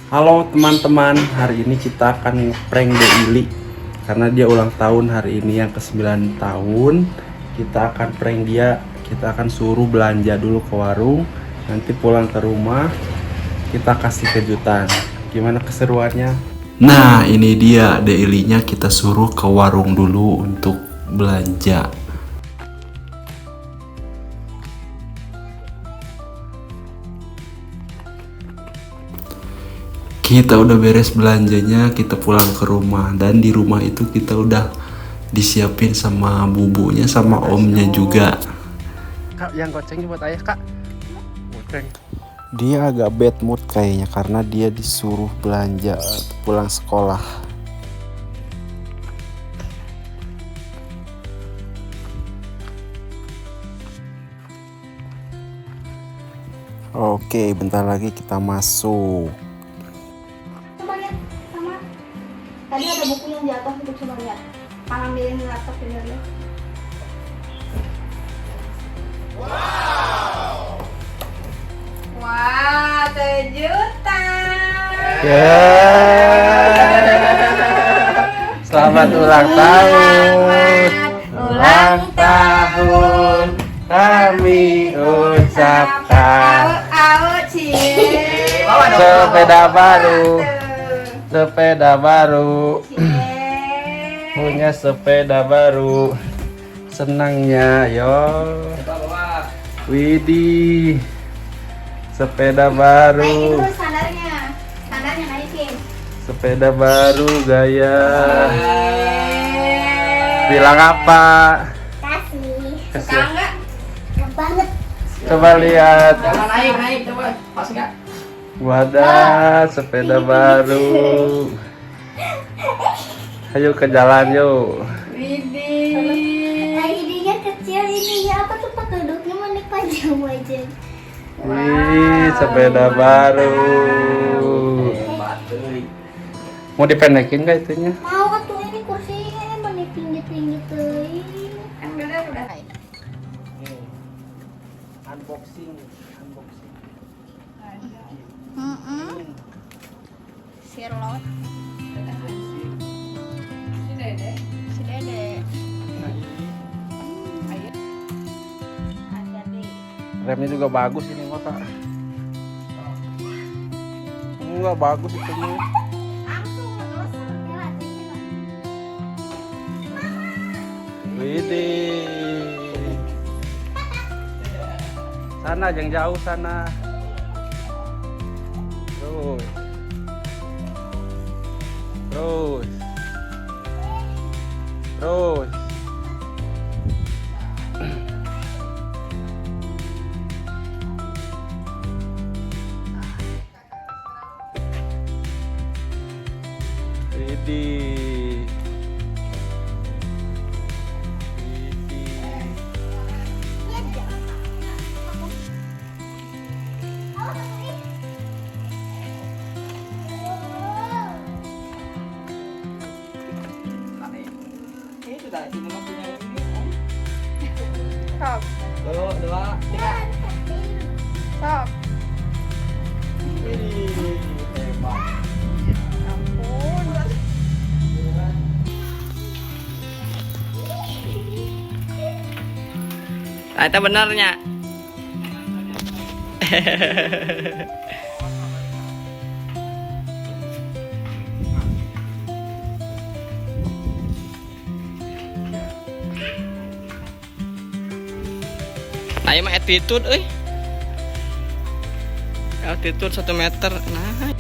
Halo teman-teman, hari ini kita akan ngeprank Deili karena dia ulang tahun hari ini yang ke-9 tahun. Kita akan prank dia, kita akan suruh belanja dulu ke warung. Nanti pulang ke rumah kita kasih kejutan. Gimana keseruannya? Nah, ini dia Deilinya, kita suruh ke warung dulu untuk belanja. Kita udah beres belanjanya, kita pulang ke rumah. Dan di rumah itu kita udah disiapin sama bubunya sama omnya juga. Kak, yang gocengnya buat ayah, Kak. Goceng. Dia agak bad mood kayaknya karena dia disuruh belanja pulang sekolah. Oke, bentar lagi kita masuk. Tadi ada buku yang jatuh, untuk coba lihat. Ambilin laptop dulu ya. Wow, kejutan. Selamat ulang tahun. Ulang tahun kami ucapkan. Sepeda baru. Sepeda baru. Punya sepeda baru. Senangnya yo. Widih. Sepeda baru. Naikin dulu sandarnya. Sandarnya naikin. Sepeda baru gaya. Bilang apa? Kasih. Suka enggak? Suka banget. Coba lihat. Jangan naik, coba. Pas enggak? Wadah, sepeda baru. Ayo ke jalan yuk. Idenya kecil, ininya apa tuh Pak, duduknya manik panjang aja. Wih, sepeda baru. Mau dipendekin gak itunya? Mau atuh ini kursinya manik tinggi-tinggi tuh. Kan bener udah. Unboxing. Sirloin. Si Dede. Ayo. Hati-hati. Remnya juga bagus ini mah Kak. Enggak bagus itu mah. Langsung nyala Widih. Sana yang jauh sana. Terus. Terus. Terus. Widih. Ini sudah ini mah punya ini. Om. Stop. 1, 2, 3. Stop. Wih, hebat. Ampun. Nah, itu benernya. Nah, ini mah attitude, Altitude 1 meter. Nah.